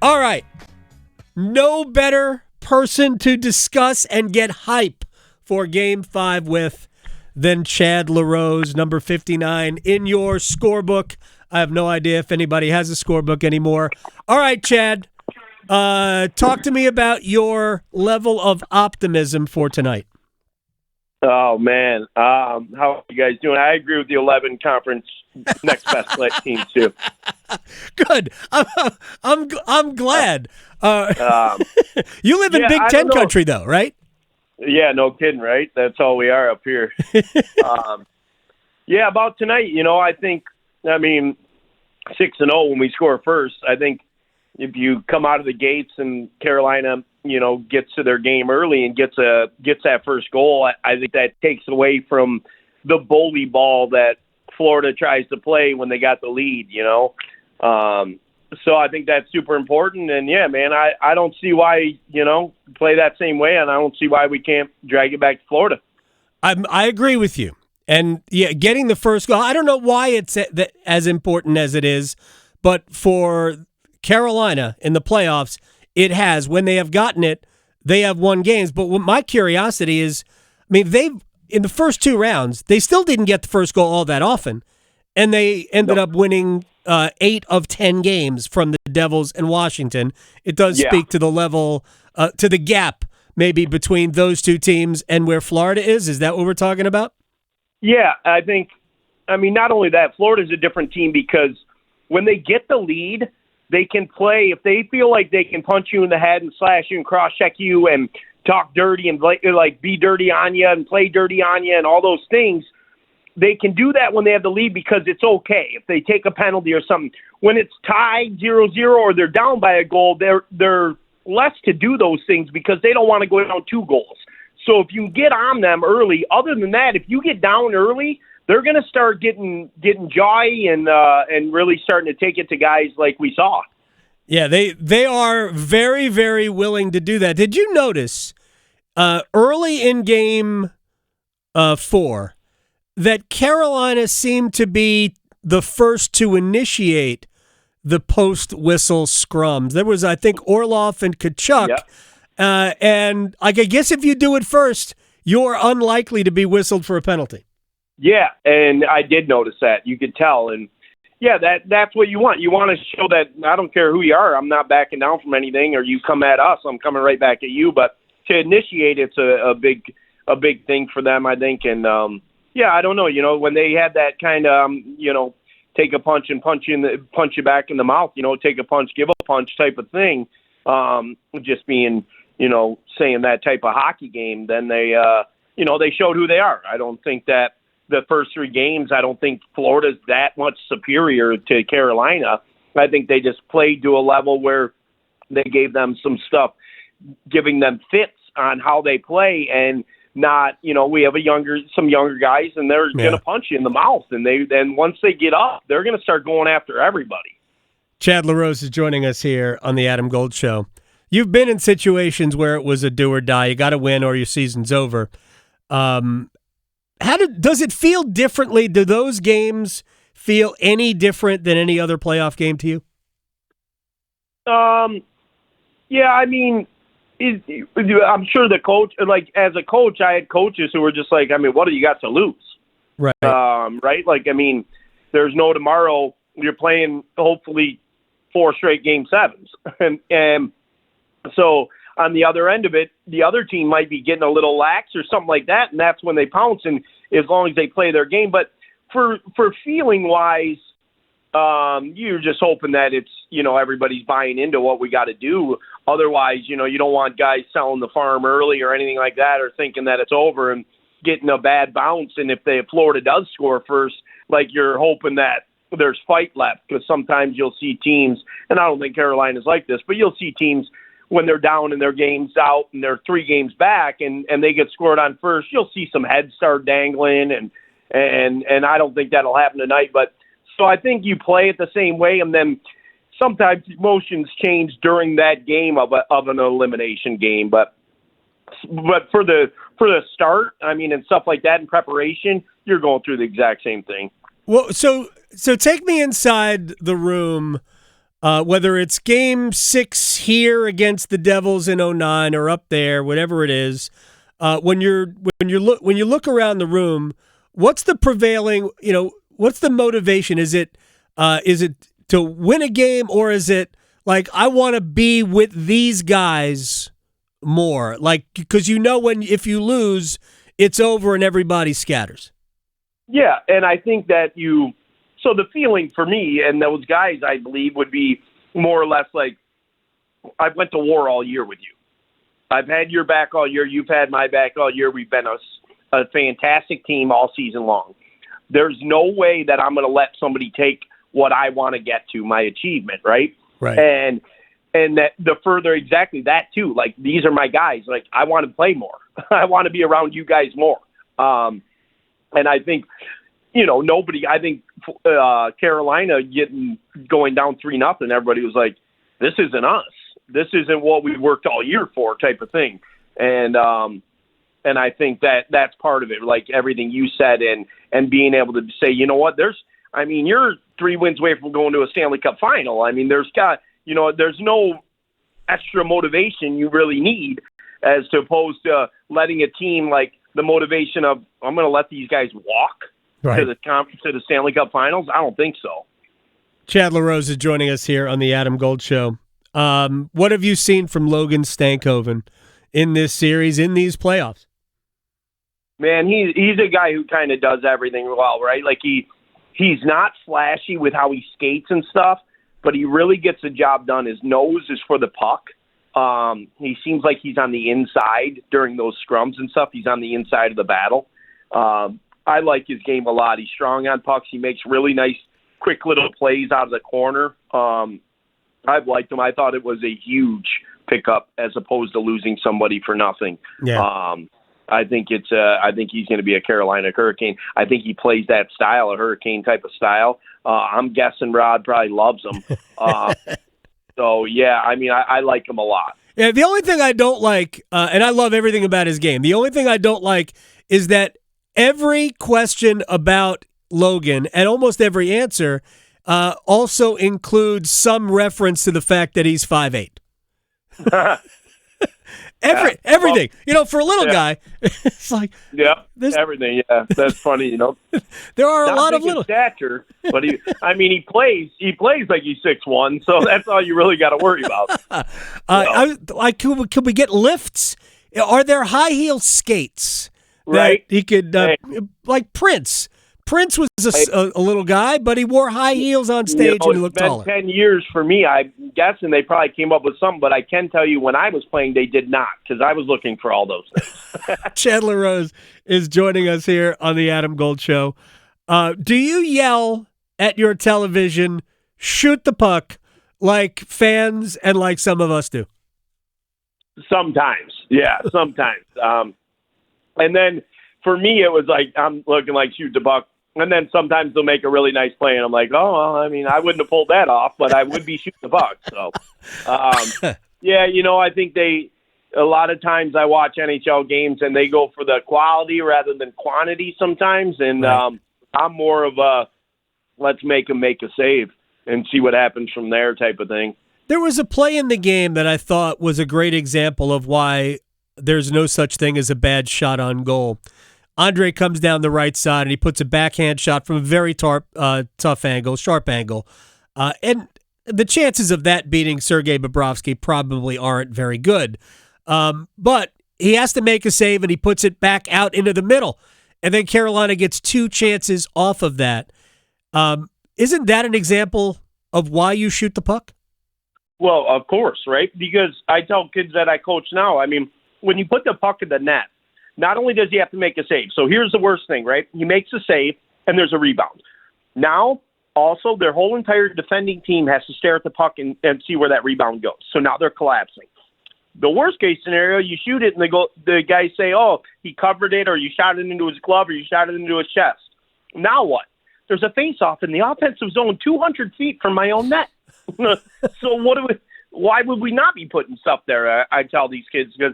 All right. No better person to discuss and get hype for Game 5 with than Chad LaRose, number 59, in your scorebook. I have no idea if anybody has a scorebook anymore. All right, Chad, talk to me about your level of optimism for tonight. Oh, man. How are you guys doing? I agree with the 11 conference next best play team, too. Good. I'm glad. You live in Big Ten country, though, right? Yeah, no kidding, right? That's all we are up here. Yeah, about tonight, I think, 6-0 when we score first. I think if you come out of the gates and Carolina, gets to their game early and gets that first goal, I think that takes away from the bully ball that Florida tries to play when they got the lead, So I think that's super important. And, yeah, man, I don't see why, play that same way, and I don't see why we can't drag it back to Florida. I agree with you. And, yeah, getting the first goal, I don't know why it's as important as it is, but for Carolina in the playoffs, it has. When they have gotten it, they have won games. But what my curiosity is, they've in the first two rounds, they still didn't get the first goal all that often, and they ended up winning 8 of 10 games from the Devils and Washington. It does speak to the level, to the gap maybe between those two teams and where Florida is. Is that what we're talking about? Yeah, I think, not only that, Florida's a different team because when they get the lead, they can play. If they feel like they can punch you in the head and slash you and cross-check you and talk dirty and be dirty on you and play dirty on you and all those things, they can do that when they have the lead because it's okay. If they take a penalty or something, when it's tied 0-0 or they're down by a goal, they're less to do those things because they don't want to go down 2 goals. So if you get on them early, other than that, if you get down early, they're going to start getting jawy and really starting to take it to guys like we saw. Yeah, they are very, very willing to do that. Did you notice early in Game 4 that Carolina seemed to be the first to initiate the post-whistle scrums? There was, I think, Orloff and Tkachuk. Yeah. And I guess if you do it first, you're unlikely to be whistled for a penalty. Yeah, and I did notice that. You could tell. And, yeah, that's what you want. You want to show that I don't care who you are. I'm not backing down from anything, or you come at us, I'm coming right back at you. But to initiate, it's a big thing for them, I think. And, yeah, I don't know. When they had that kind of, take a punch and punch you back in the mouth, take a punch, give a punch type of thing, just being, saying that type of hockey game, then they showed who they are. I don't think that the first 3 games, I don't think Florida's that much superior to Carolina. I think they just played to a level where they gave them some stuff, giving them fits on how they play, and not, we have some younger guys, and they're going to punch you in the mouth, and then once they get up, they're going to start going after everybody. Chad LaRose is joining us here on the Adam Gold Show. You've been in situations where it was a do or die. You got to win or your season's over. Does it feel differently? Do those games feel any different than any other playoff game to you? Yeah, I'm sure the coach, as a coach, I had coaches who were just like, what do you got to lose? Right. Right? There's no tomorrow. You're playing, hopefully, 4 straight Game 7s. and so on the other end of it, the other team might be getting a little lax or something like that, and that's when they pounce, and as long as they play their game. But for feeling-wise, you're just hoping that it's, everybody's buying into what we got to do. Otherwise, you don't want guys selling the farm early or anything like that, or thinking that it's over and getting a bad bounce. And if Florida does score first, you're hoping that there's fight left, because sometimes you'll see teams, and I don't think Carolina's like this, but you'll see teams when they're down and their game's out and they're 3 games back and they get scored on first, you'll see some heads start dangling, and I don't think that'll happen tonight. But so I think you play it the same way, and then sometimes emotions change during that game of an elimination game. But for the start, and stuff like that in preparation, you're going through the exact same thing. Well, so take me inside the room whether it's Game 6 here against the Devils in '09 or up there, whatever it is, when you look around the room, what's the prevailing? What's the motivation? Is it to win a game, or is it like I want to be with these guys more? Like because if you lose, it's over and everybody scatters. Yeah, and I think that so the feeling for me and those guys, I believe, would be more or less like, I went to war all year with you. I've had your back all year. You've had my back all year. We've been a fantastic team all season long. There's no way that I'm going to let somebody take what I want to get to, my achievement, right? Right. And that the further exactly that too. Like, these are my guys. Like, I want to play more. I want to be around you guys more. And I think, I think Carolina going down 3-0, everybody was like, this isn't us. This isn't what we worked all year for, type of thing. And I think that's part of it, like everything you said, and being able to say, you know what, you're 3 wins away from going to a Stanley Cup final. I mean, there's no extra motivation you really need as opposed to letting a team like the motivation of, I'm going to let these guys walk to the Stanley Cup finals. I don't think so. Chad LaRose is joining us here on the Adam Gold Show. What have you seen from Logan Stankoven in this series, in these playoffs? Man, he's a guy who kind of does everything well, right? Like he's not flashy with how he skates and stuff, but he really gets the job done. His nose is for the puck. He seems like he's on the inside during those scrums and stuff. He's on the inside of the battle. I like his game a lot. He's strong on pucks. He makes really nice, quick little plays out of the corner. I've liked him. I thought it was a huge pickup as opposed to losing somebody for nothing. Yeah. I think he's going to be a Carolina Hurricane. I think he plays that style, a Hurricane type of style. I'm guessing Rod probably loves him. So, yeah, I like him a lot. Yeah, the only thing I don't like, and I love everything about his game, the only thing I don't like is that every question about Logan and almost every answer also includes some reference to the fact that he's 5'8". Everything. For a little guy, it's like everything. Yeah, that's funny. There are not a lot of big in little stature, but he plays like he's 6'1", so that's all you really got to worry about. Could we get lifts? Are there high heel skates that right? he could like Prince? Prince was a little guy, but he wore high heels on stage and he looked taller. It's been 10 years for me. I'm guessing they probably came up with something, but I can tell you when I was playing, they did not, because I was looking for all those things. Chad LaRose is joining us here on the Adam Gold Show. Do you yell at your television, shoot the puck, like fans and like some of us do? Sometimes. Yeah, sometimes. And then for me, it was like I'm looking like shoot the puck. And then sometimes they'll make a really nice play, and I'm like, oh, well, I wouldn't have pulled that off, but I would be shooting the puck. So, yeah, I think a lot of times I watch NHL games, and they go for the quality rather than quantity sometimes. And right. I'm more of a let's make them make a save and see what happens from there type of thing. There was a play in the game that I thought was a great example of why there's no such thing as a bad shot on goal. Andre comes down the right side, and he puts a backhand shot from a very tough angle, sharp angle. And the chances of that beating Sergei Bobrovsky probably aren't very good. But he has to make a save, and he puts it back out into the middle. And then Carolina gets 2 chances off of that. Isn't that an example of why you shoot the puck? Well, of course, right? Because I tell kids that I coach now, when you put the puck in the net, not only does he have to make a save, so here's the worst thing, right? He makes a save, and there's a rebound. Now, also, their whole entire defending team has to stare at the puck and see where that rebound goes. So now they're collapsing. The worst-case scenario, you shoot it, and the guys say, oh, he covered it, or you shot it into his glove, or you shot it into his chest. Now what? There's a face-off in the offensive zone 200 feet from my own net. So why would we not be putting stuff there? I tell these kids, because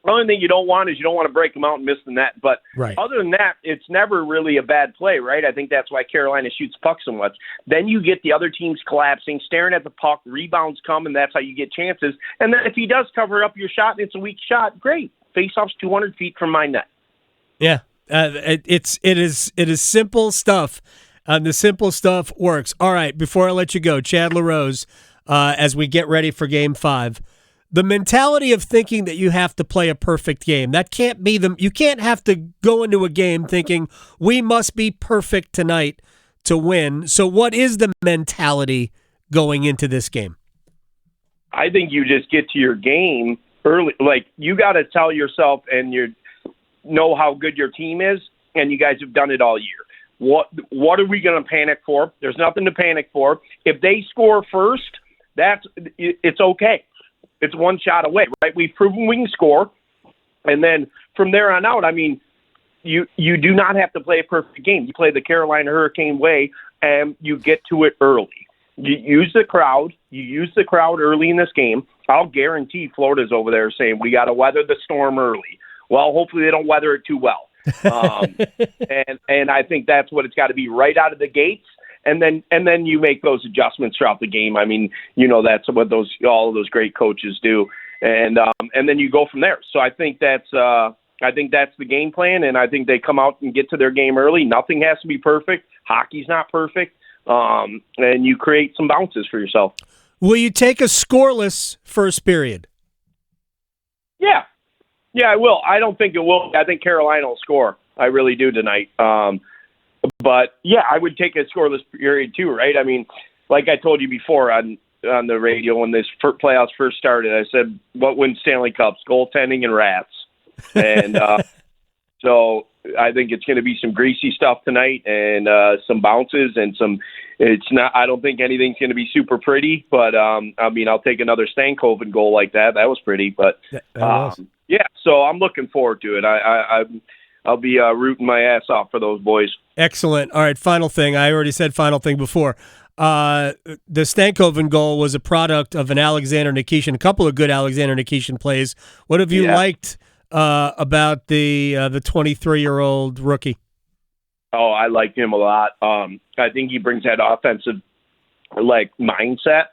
The only thing you don't want is you don't want to break them out and miss the net. But Right. other than that, it's never really a bad play, right? I think that's why Carolina shoots pucks so much. Then you get the other teams collapsing, staring at the puck, rebounds come, and that's how you get chances. And then if he does cover up your shot and it's a weak shot, great. Face-off's 200 feet from my net. Yeah, it is simple stuff. The simple stuff works. All right, before I let you go, Chad LaRose, as we get ready for Game 5, the mentality of thinking that you have to play a perfect game, that can't be you can't have to go into a game thinking we must be perfect tonight to win. So what is the mentality going into this game? I think you just get to your game early. Like, you got to tell yourself and you know how good your team is, and you guys have done it all year. What are we going to panic for? There's nothing to panic for. If they score first, it's okay. It's one shot away, right? We've proven we can score. And then from there on out, I mean, you do not have to play a perfect game. You play the Carolina Hurricane way, and you get to it early. You use the crowd. You use the crowd early in this game. I'll guarantee Florida's over there saying, we got to weather the storm early. Well, hopefully they don't weather it too well. And I think that's what it's got to be right out of the gates. And then you make those adjustments throughout the game. I mean, that's what all of those great coaches do. And then you go from there. So I think that's the game plan. And I think they come out and get to their game early. Nothing has to be perfect. Hockey's not perfect. And you create some bounces for yourself. Will you take a scoreless first period? Yeah, I will. I don't think it will. I think Carolina will score. I really do tonight. But, yeah, I would take a scoreless period too, right? I mean, like I told you before on the radio when this playoffs first started, I said, what wins Stanley Cups? Goaltending and rats. And so I think it's going to be some greasy stuff tonight and some bounces and I don't think anything's going to be super pretty, but, I mean, I'll take another stankoven goal like that. That was pretty, but, yeah, so I'm looking forward to it. I'll be rooting my ass off for those boys. Excellent. All right, final thing. I already said final thing before. The Stankoven goal was a product of an Alexander Nikishin, a couple of good Alexander Nikishin plays. What have you liked about the 23-year-old rookie? Oh, I like him a lot. I think he brings that offensive mindset,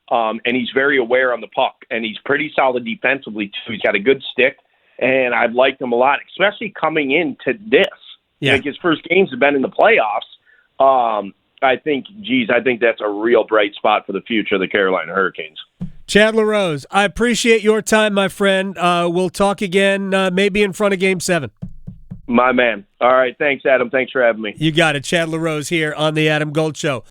and he's very aware on the puck, and he's pretty solid defensively too. He's got a good stick, and I've liked him a lot, especially coming into this. Yeah. Like his first games have been in the playoffs. I think that's a real bright spot for the future of the Carolina Hurricanes. Chad LaRose, I appreciate your time, my friend. We'll talk again, maybe in front of Game 7. My man. All right. Thanks, Adam. Thanks for having me. You got it. Chad LaRose here on the Adam Gold Show.